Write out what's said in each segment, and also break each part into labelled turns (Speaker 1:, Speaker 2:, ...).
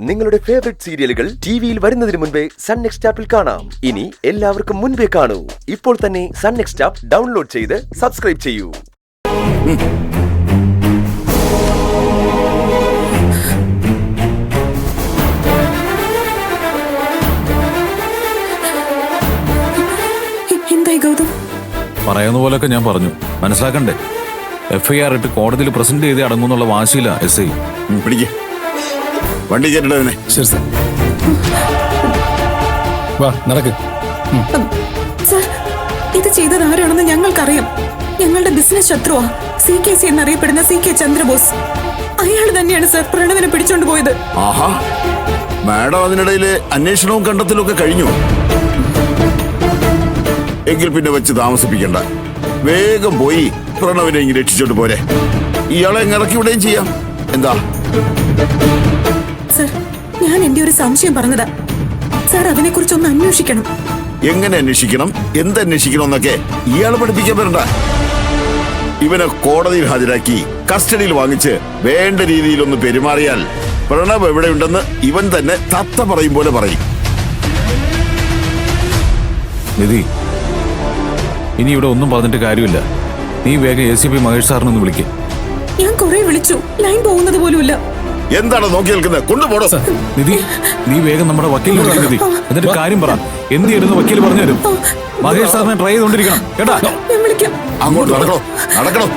Speaker 1: നിങ്ങളുടെ ഫേവറേറ്റ് സീരിയലുകൾ ടിവിയിൽ വരുന്നതിന് മുൻപേ സൺ നെക്സ്റ്റ് ആപ്പിൽ കാണാം. ഇനി എല്ലാവർക്കും മുൻപേ കാണൂ. ഇപ്പോൾ തന്നെ സൺ നെക്സ്റ്റ് ആപ്പ് ഡൗൺലോഡ് ചെയ്ത് സബ്സ്ക്രൈബ് ചെയ്യൂ.
Speaker 2: എന്തായി ഗൗതം?
Speaker 3: പറയുന്ന പോലൊക്കെ ഞാൻ പറഞ്ഞു, മനസ്സിലാക്കണ്ടേ? FIR ഇട്ട് കോടതിയിൽ പ്രസന്റ് ചെയ്ത് അടങ്ങുന്നുള്ള വാശിയില്ല SI.
Speaker 4: പിടിക്ക് വണ്ടി കയറ്റണേ.
Speaker 5: ശരി സാർ, വാ നടക്ക്.
Speaker 2: സർ, ഇത് ചെയ്തത് ആരാണെന്ന് ഞങ്ങൾക്കറിയാം. ഞങ്ങളുടെ ബിസിനസ് ശത്രുവാ CKC എന്നറിയപ്പെടുന്ന CK ചന്ദ്രബോസ്. അയാൾ തന്നെയാണ് സർ പ്രണവിനെ പിടിച്ചോണ്ട് പോയത്.
Speaker 4: ആഹാ, മാഡം അതിനിടയില് അന്വേഷണവും കണ്ടെത്തലും ഒക്കെ കഴിഞ്ഞു. എങ്കിൽ പിന്നെ വെച്ച് താമസിപ്പിക്കണ്ട, വേഗം പോയി പ്രണവിനെ ഇങ്ങനെ രക്ഷിച്ചോണ്ട് പോരെ. ഇയാളെ ഇറക്കി വിടുകയും ചെയ്യാം. എന്താ
Speaker 2: സർ, ഞാൻ എന്റെ ഒരു സംശയം പറഞ്ഞതാ. സർ, അതിനെ കുറിച്ചൊന്ന് അന്വേഷിക്കണം.
Speaker 4: എങ്ങനെ അന്വേഷിക്കണം, എന്തന്വേഷിക്കണം എന്നൊക്കെ ഇയാളെ പഠിപ്പിക്കാൻ വരണ്ട. ഇവനെ കോടതിയിൽ ഹാജരാക്കി കസ്റ്റഡിയിൽ വാങ്ങിച്ച് വേണ്ട രീതിയിലൊന്ന് പെരുമാറിയാൽ പ്രണവ് എവിടെയുണ്ടെന്ന് ഇവൻ തന്നെ തത്ത പറയും പോലെ പറയും.
Speaker 3: നിധി, ഇനി ഇവിടെ ഒന്നും പറഞ്ഞിട്ട് കാര്യമില്ല. നീ വേഗം ACP മഹേഷ് സാറിനൊന്ന് വിളിക്ക്.
Speaker 2: ഞാൻ കുറെ വിളിച്ചു, ലൈൻ പോകുന്നത് പോലുമില്ല.
Speaker 4: എന്താണ് നോക്കി നിൽക്കുന്നത്? കൊണ്ടുപോടോ.
Speaker 3: നിധി, നീ വേഗം നമ്മുടെ വക്കീലിനെ വിളിക്ക് നിധി. എന്നിട്ട് കാര്യം പറ. എന്ത് ചെയ്യുന്നു വക്കീൽ പറഞ്ഞു തരും. മഹേഷ് സാറിനെ ട്രൈ ചെയ്തോണ്ടിരിക്കണം കേട്ടാ.
Speaker 2: ഞാൻ വിളിക്കാം.
Speaker 4: അങ്ങോട്ട് നടക്കണോ, നടക്കണോ.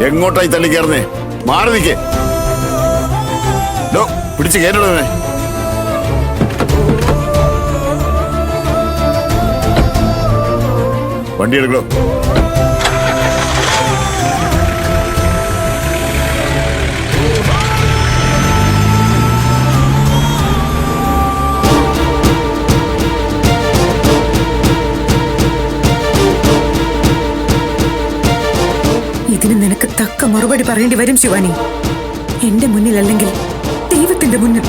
Speaker 4: എങ്ങോട്ടായി തള്ളി കയറുന്നേ? മാറി നിൽക്കേ. പിടിച്ച് കയറ്റണേ. വണ്ടി എടുക്കണോ.
Speaker 2: ഇതിന് നിനക്ക് തക്ക മറുപടി പറയേണ്ടി വരും ശിവാനി. എന്റെ മുന്നിലല്ലെങ്കിൽ ദൈവത്തിന്റെ മുന്നിൽ.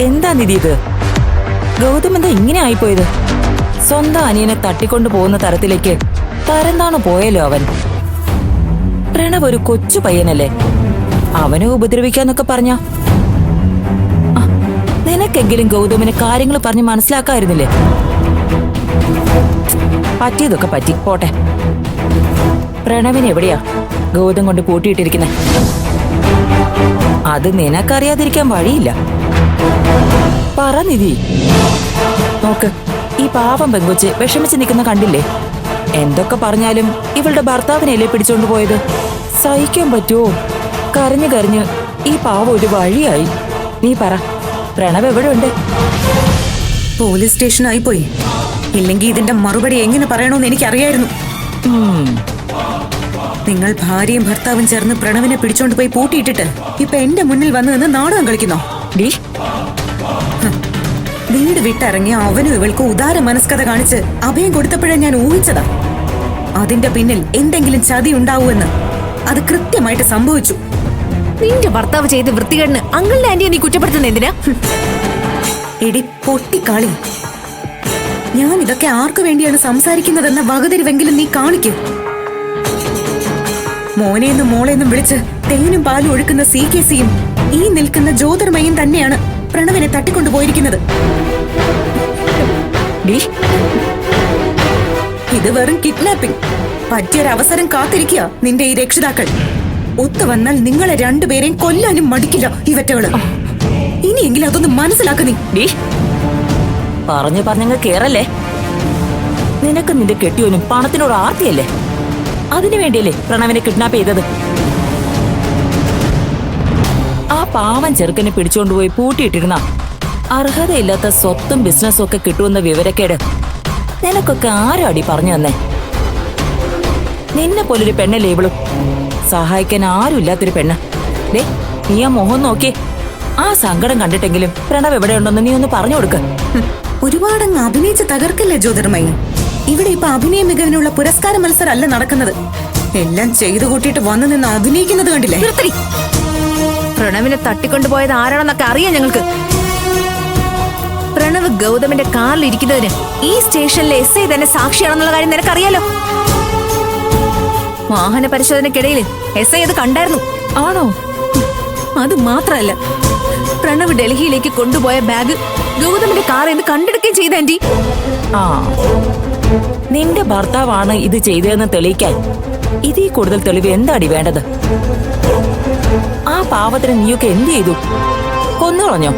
Speaker 6: എന്താ നിധി ഇത്? ഗൗതം എന്താ ഇങ്ങനെ ആയിപ്പോയത്? സ്വന്തം അനിയനെ തട്ടിക്കൊണ്ടു പോകുന്ന തരത്തിലേക്ക് തരംതാണു പോയല്ലോ അവൻ. പ്രണവ് ഒരു കൊച്ചു പയ്യനല്ലേ, അവനെ ഉപദ്രവിക്കാന്നൊക്കെ പറഞ്ഞ നിനക്കെങ്കിലും ഗൗതമിന് കാര്യങ്ങൾ പറഞ്ഞ് മനസ്സിലാക്കായിരുന്നില്ലേ? പറ്റിയതൊക്കെ പറ്റി പോട്ടെ. പ്രണവിന് എവിടെയാ ഗൗതം കൊണ്ട് പൂട്ടിയിട്ടിരിക്കുന്നെ? അത് നിനക്കറിയാതിരിക്കാൻ വഴിയില്ല. പറ നിധി. നോക്ക്, ഈ പാവം പെങ്കൊച്ച് വിഷമിച്ച് നിൽക്കുന്ന കണ്ടില്ലേ? എന്തൊക്കെ പറഞ്ഞാലും ഇവളുടെ ഭർത്താവിനെയല്ലേ പിടിച്ചോണ്ട് പോയത്. സഹിക്കാൻ പറ്റുമോ? കരഞ്ഞു കരഞ്ഞ് ഈ പാവം ഒരു വഴിയായി. നീ പറ, പ്രണവ് എവിടെ ഉണ്ട്?
Speaker 2: പോലീസ് സ്റ്റേഷനായി പോയി. ഇല്ലെങ്കിൽ ഇതിന്റെ മറുപടി എങ്ങനെ പറയണമെന്ന് എനിക്കറിയായിരുന്നു. നിങ്ങൾ ഭാര്യയും ഭർത്താവും ചേർന്ന് പ്രണവിനെ പിടിച്ചോണ്ട് പോയി പൂട്ടിയിട്ടിട്ട് ഇപ്പൊ എന്റെ മുന്നിൽ വന്നു നിന്ന് നാടകം കളിക്കുന്നോ? വീട് വിട്ടിറങ്ങിയ അവനും ഇവൾക്ക് ഉദാര മനസ്കത കാണിച്ച് അഭയം കൊടുത്തപ്പോഴേ ഞാൻ ഊഹിച്ചതാ അതിന്റെ പിന്നിൽ എന്തെങ്കിലും ചതി ഉണ്ടാവുമെന്ന്. അത് കൃത്യമായിട്ട് സംഭവിച്ചു.
Speaker 7: നിന്റെ ഭർത്താവ് ചെയ്ത് വൃത്തികേടിന് അങ്കിളിന്റെ ആന്റിയെ നീ കുറ്റപ്പെടുത്തുന്ന എന്തിനാ?
Speaker 2: എടി പൊട്ടിക്കാളി, ഞാൻ ഇതൊക്കെ ആർക്കു വേണ്ടിയാണ് സംസാരിക്കുന്നതെന്ന വകതിരിവെങ്കിലും നീ കാണിക്കും. മോനെന്നും മോളെന്നും വിളിച്ച് തേനും പാലും ഒഴുക്കുന്ന CKCയും ഈ നിൽക്കുന്ന ജ്യോതിർമയും തന്നെയാണ് പ്രണവിനെ തട്ടിക്കൊണ്ടുപോയിരിക്കുന്നത്. ഇത് വെറും കിഡ്നാപ്പിംഗ്. പറ്റിയൊരവസരം കാത്തിരിക്കുക നിന്റെ ഈ രക്ഷിതാക്കൾ. ഒത്തു വന്നാൽ നിങ്ങളെ രണ്ടുപേരെയും കൊല്ലാനും മടിക്കില്ല ഇവറ്റകള്. ഇനിയെങ്കിലും അതൊന്ന് മനസ്സിലാക്ക. നീ
Speaker 6: പറഞ്ഞു പറഞ്ഞങ്ങ് കേറല്ലേ. നിനക്ക് നിന്റെ കെട്ടിയോനും പണത്തിനോട് ആർത്തിയല്ലേ? അതിനു വേണ്ടിയല്ലേ പ്രണവിനെ കിഡ്നാപ്പ് ചെയ്തത്? ആ പാവൻ ചെറുക്കനെ പിടിച്ചുകൊണ്ടുപോയി പൂട്ടിയിട്ടിരുന്ന അർഹതയില്ലാത്ത സ്വത്തും ബിസിനസ്സും ഒക്കെ കിട്ടുമെന്ന വിവരക്കേട് നിനക്കൊക്കെ ആരാടി പറഞ്ഞു തന്നെ? നിന്നെ പോലൊരു പെണ്ണല്ലേ ഇവളും. സഹായിക്കാൻ ആരും ഇല്ലാത്തൊരു പെണ്ണ്. ദേ, നീ ആ മുഖം നോക്കി. ആ സങ്കടം കണ്ടിട്ടെങ്കിലും പ്രണവ് എവിടെയുണ്ടെന്ന് നീ ഒന്ന് പറഞ്ഞു കൊടുക്ക.
Speaker 2: ഒരുപാടങ്ങ് അഭിനയിച്ച് തകർക്കില്ലേ ജ്യോതിർമയി. ഇവിടെ ഇപ്പൊ അഭിനയ മികവിനുള്ള പുരസ്കാര മത്സരമല്ല നടക്കുന്നത്. എല്ലാം ചെയ്തു കൂട്ടിയിട്ട് വന്നു നിന്ന് അഭിനയിക്കുന്നത് കണ്ടില്ലേ?
Speaker 7: നിർത്തടി. പ്രണവിനെ തട്ടിക്കൊണ്ടുപോയത് ആരാണെന്നൊക്കെ അറിയാം ഞങ്ങൾക്ക്. പ്രണവ് ഗൗതമിന്റെ കാറിൽ ഇരിക്കുന്നതിന് ഈ സ്റ്റേഷനിലെ SI തന്നെ സാക്ഷിയാണെന്നുള്ള കാര്യം നിനക്കറിയാലോ. വാഹന പരിശോധനയ്ക്കിടയിൽ SI അത് കണ്ടായിരുന്നു.
Speaker 6: ആണോ?
Speaker 7: അത് മാത്രല്ല, പ്രണവ് ഡൽഹിയിലേക്ക് കൊണ്ടുപോയ ബാഗ് ഗൗതമിന്റെ കാറിൽ നിന്ന് കണ്ടെടുക്കുകയും ചെയ്ത ആന്റി.
Speaker 6: ആ, നിന്റെ ഭർത്താവാണ് ഇത് ചെയ്തതെന്ന് തെളിയിക്കാൻ ഇതിൽ കൂടുതൽ തെളിവ് എന്താടി വേണ്ടത്? ആ പാവത്തിന് നീയൊക്കെ എന്ത് ചെയ്തു? കൊന്നുകളഞ്ഞോ?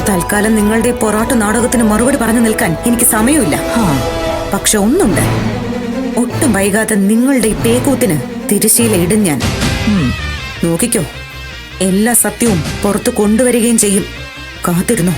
Speaker 2: തൽക്കാലം നിങ്ങളുടെ പൊറാട്ട് നാടകത്തിന് മറുപടി പറഞ്ഞു നിൽക്കാൻ എനിക്ക് സമയമില്ല. പക്ഷെ ഒന്നുണ്ട്, ഒട്ടും വൈകാതെ നിങ്ങളുടെ ഈ പേക്കൂത്തിന് തിരശ്ശീല ഇടും ഞാൻ. നോക്കിക്കോ, എല്ലാ സത്യവും പുറത്തു കൊണ്ടുവരികയും ചെയ്യും. കാത്തിരുന്നോ.